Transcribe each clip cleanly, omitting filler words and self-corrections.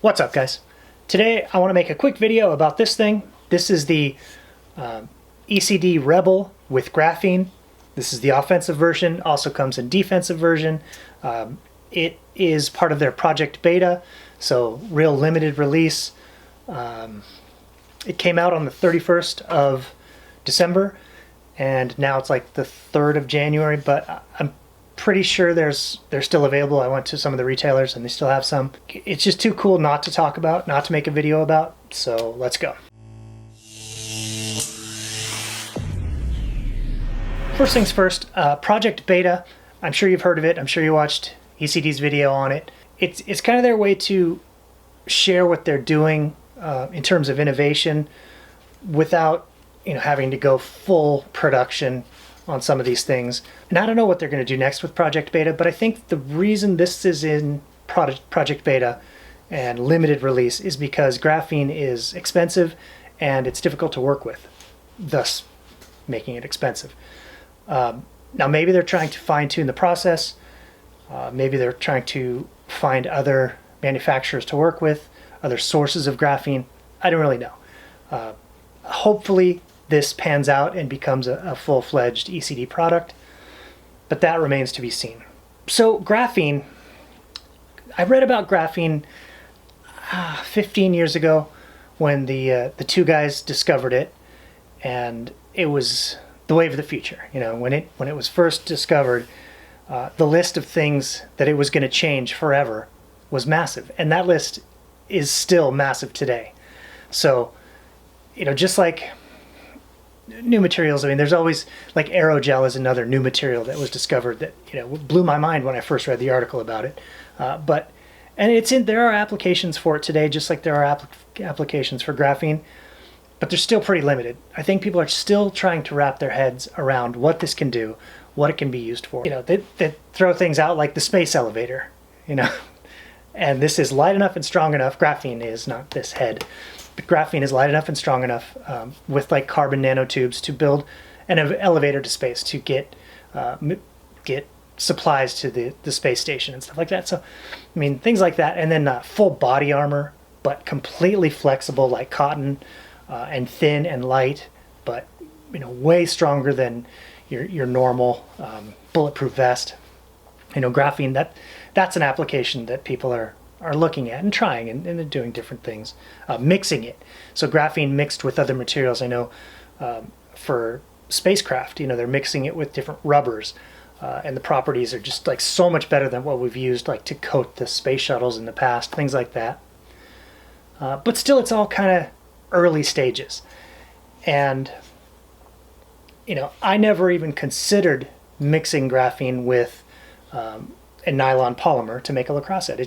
What's up, guys? Today I want to make a quick video about this thing. This is the ECD Rebel with graphene. This is the offensive version, also comes in defensive version. It is part of their Project Beta, so real limited release. It came out on the 31st of December, and now it's like the 3rd of January, but I'm pretty sure they're still available. I went to some of the retailers and they still have some. It's just too cool not to talk about, not to make a video about, so let's go. First things first, Project Beta. I'm sure you've heard of it. I'm sure you watched ECD's video on it. It's kind of their way to share what they're doing in terms of innovation without having to go full production on some of these things. And I don't know what they're going to do next with Project Beta, but I think the reason this is in Project Beta and limited release is because graphene is expensive and it's difficult to work with, thus making it expensive. Now maybe they're trying to fine-tune the process. Maybe they're trying to find other manufacturers to work with, other sources of graphene. I don't really know. Hopefully this pans out and becomes a full-fledged ECD product, but that remains to be seen. So graphene, I read about graphene 15 years ago when the two guys discovered it, and it was the wave of the future. When it was first discovered, the list of things that it was going to change forever was massive, and that list is still massive today. So, just like new materials, there's always, like aerogel is another new material that was discovered that blew my mind when I first read the article about it. There are applications for it today, just like there are applications for graphene, but they're still pretty limited. I think people are still trying to wrap their heads around what this can do, what it can be used for. They throw things out like the space elevator, and this is light enough and strong enough. Graphene is, not this head. But graphene is light enough and strong enough with like carbon nanotubes to build an elevator to space to get supplies to the space station and stuff like that. So, things like that. And then full body armor, but completely flexible like cotton and thin and light, but way stronger than your normal bulletproof vest. Graphene, that's an application that people are looking at and trying, and they're doing different things. Mixing it. So graphene mixed with other materials. I know for spacecraft, they're mixing it with different rubbers, and the properties are just like so much better than what we've used like to coat the space shuttles in the past, things like that. But still, it's all kind of early stages. And, I never even considered mixing graphene with a nylon polymer to make a Lacrosse head.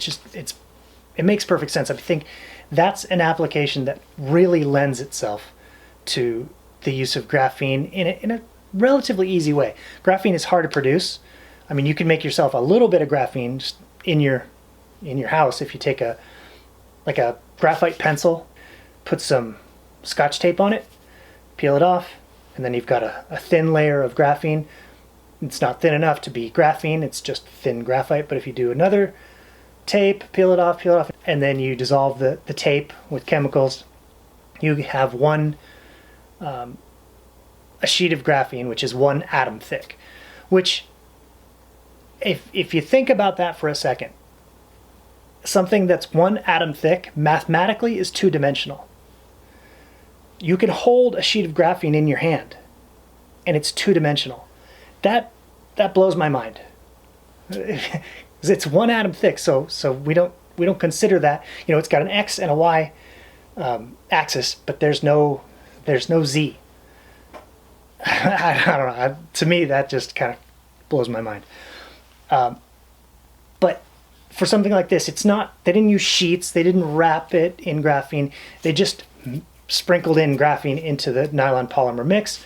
It makes perfect sense. I think that's an application that really lends itself to the use of graphene in a relatively easy way. Graphene is hard to produce. You can make yourself a little bit of graphene just in your house if you take a graphite pencil, put some Scotch tape on it, peel it off, and then you've got a thin layer of graphene. It's not thin enough to be graphene, it's just thin graphite, but if you do another tape, peel it off, and then you dissolve the tape with chemicals, you have a sheet of graphene, which is 1 atom thick, which, if you think about that for a second, something that's 1 atom thick mathematically is 2-dimensional. You can hold a sheet of graphene in your hand, and it's 2-dimensional. That blows my mind. It's 1 atom thick, so we don't consider that. It's got an X and a Y axis, but there's no Z. I don't know. To me, that just kind of blows my mind. But for something like this, they didn't use sheets. They didn't wrap it in graphene. They just sprinkled in graphene into the nylon polymer mix,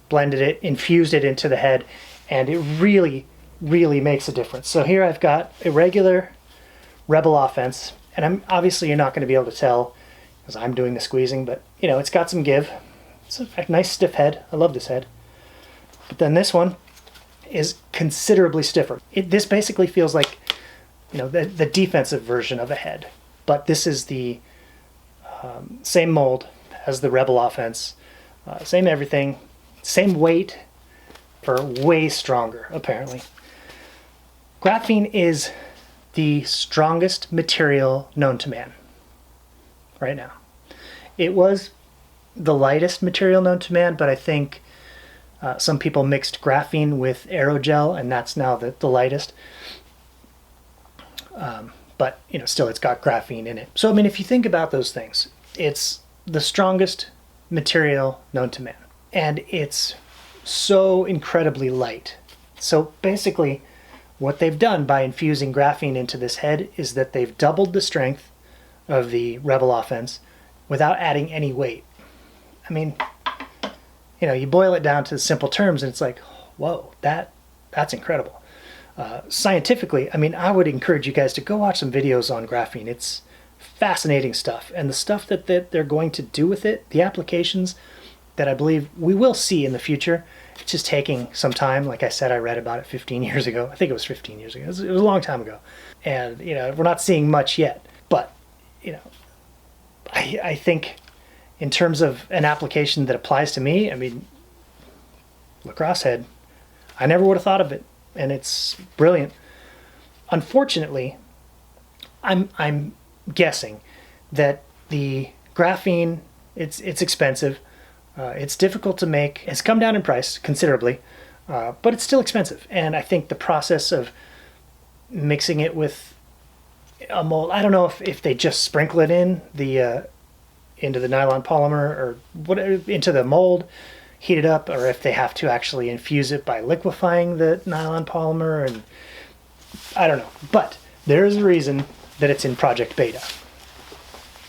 blended it, infused it into the head, and it really, really makes a difference. So here I've got a regular Rebel offense, and obviously you're not going to be able to tell because I'm doing the squeezing, but it's got some give. It's a nice stiff head. I love this head. But then this one is considerably stiffer. This basically feels like the defensive version of a head, but this is the same mold as the Rebel offense, same everything, same weight, for way stronger, apparently. Graphene is the strongest material known to man right now. It was the lightest material known to man, but I think some people mixed graphene with aerogel, and that's now the lightest. But still, it's got graphene in it. So I mean, if you think about those things, it's the strongest material known to man, and it's so incredibly light. So basically, what they've done by infusing graphene into this head is that they've doubled the strength of the Rebel offense without adding any weight. I mean, you boil it down to simple terms and it's like, whoa, that's incredible. Scientifically, I mean, I would encourage you guys to go watch some videos on graphene. It's fascinating stuff. And the stuff that they're going to do with it, the applications that I believe we will see in the future, it's just taking some time. Like I said, I read about it 15 years ago. I think it was 15 years ago. It was a long time ago. And, we're not seeing much yet. But, I think in terms of an application that applies to me, I mean, Lacrosse head, I never would have thought of it. And it's brilliant. Unfortunately, I'm guessing that the graphene, it's expensive. It's difficult to make. It's come down in price considerably, but it's still expensive. And I think the process of mixing it with a mold, I don't know if they just sprinkle it in into the nylon polymer or whatever, into the mold, heat it up, or if they have to actually infuse it by liquefying the nylon polymer, and I don't know. But there is a reason that it's in Project Beta,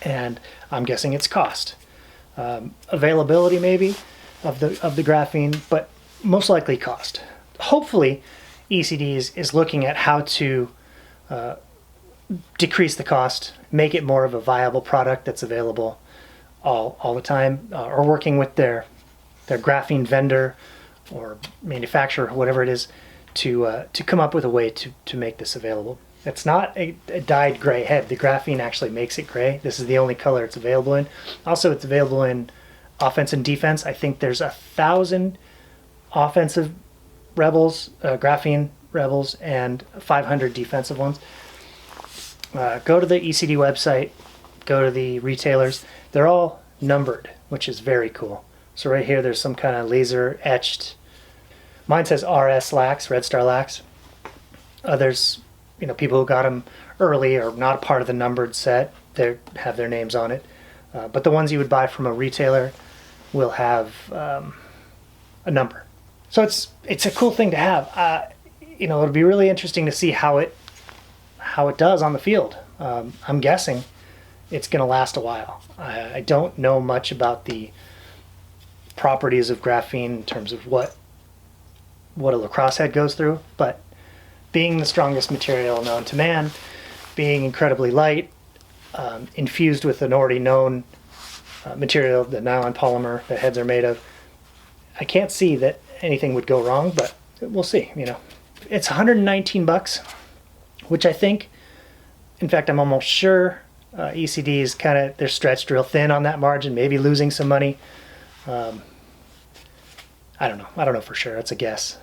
and I'm guessing it's cost. Availability maybe of the graphene, but most likely cost. Hopefully ECD is looking at how to decrease the cost, make it more of a viable product that's available all the time, or working with their graphene vendor or manufacturer, whatever it is, to come up with a way to make this available. It's not a dyed gray head. The graphene actually makes it gray. This is the only color it's available in. Also, it's available in offense and defense. I think there's 1,000 offensive Rebels, graphene Rebels, and 500 defensive ones. Go to the ECD website, go to the retailers. They're all numbered, which is very cool. So right here, there's some kind of laser etched. Mine says RS Lax, Red Star Lax. Others, people who got them early or not a part of the numbered set, they have their names on it. But the ones you would buy from a retailer will have a number. So it's a cool thing to have. It'll be really interesting to see how it does on the field. I'm guessing it's going to last a while. I don't know much about the properties of graphene in terms of what a Lacrosse head goes through, but being the strongest material known to man, being incredibly light, infused with an already known material, the nylon polymer that heads are made of, I can't see that anything would go wrong, but we'll see. It's $119, which I think, in fact, I'm almost sure ECD is they're stretched real thin on that margin, maybe losing some money. I don't know for sure. It's a guess.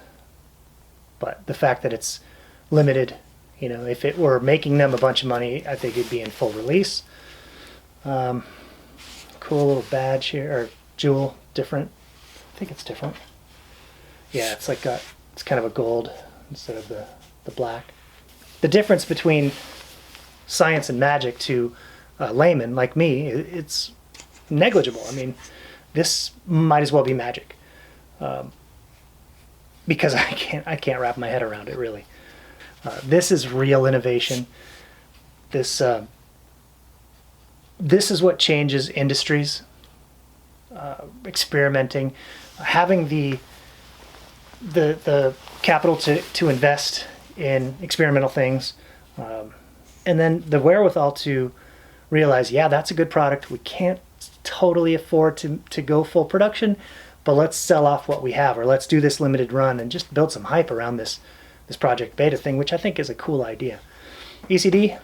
But the fact that it's limited, if it were making them a bunch of money, I think it'd be in full release. Cool little badge here, or jewel, different. I think it's different. Yeah, it's it's kind of a gold instead of the black. The difference between science and magic to a layman like me, it's negligible. I mean, this might as well be magic. Because I can't wrap my head around it, really. This is real innovation. This is what changes industries. Experimenting, having the capital to invest in experimental things, and then the wherewithal to realize, yeah, that's a good product. We can't totally afford to go full production, but let's sell off what we have, or let's do this limited run and just build some hype around this Project Beta thing, which I think is a cool idea. ECD,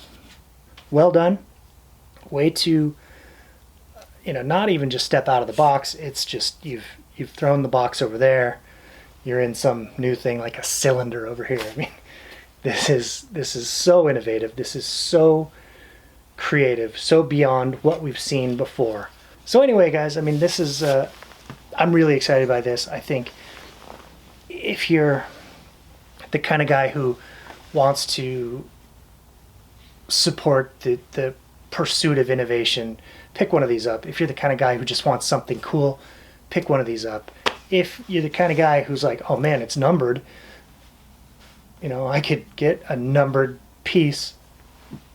well done. way to, not even just step out of the box. It's just you've thrown the box over there. You're in some new thing like a cylinder over here. I mean, this is so innovative. This is so creative, so beyond what we've seen before. So anyway, guys, I mean, this is I'm really excited by this. I think if you're the kind of guy who wants to support the pursuit of innovation, pick one of these up. If you're the kind of guy who just wants something cool, pick one of these up. If you're the kind of guy who's like, oh man, it's numbered, I could get a numbered piece,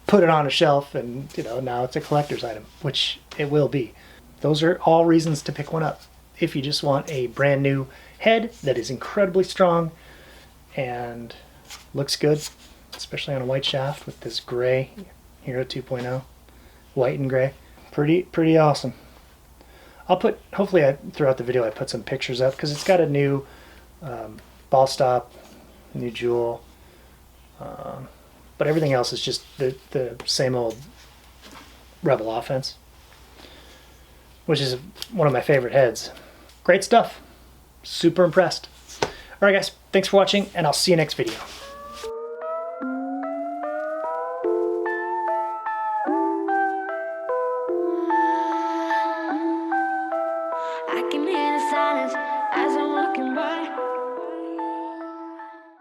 put it on a shelf, and now it's a collector's item, which it will be. Those are all reasons to pick one up. If you just want a brand new head that is incredibly strong and looks good, especially on a white shaft with this gray Hero 2.0, white and gray, pretty awesome. I'll put, hopefully throughout the video I put some pictures up, because it's got a new ball stop, new jewel, but everything else is just the same old Rebel offense, which is one of my favorite heads. Great stuff. Super impressed. Alright guys, thanks for watching, and I'll see you next video.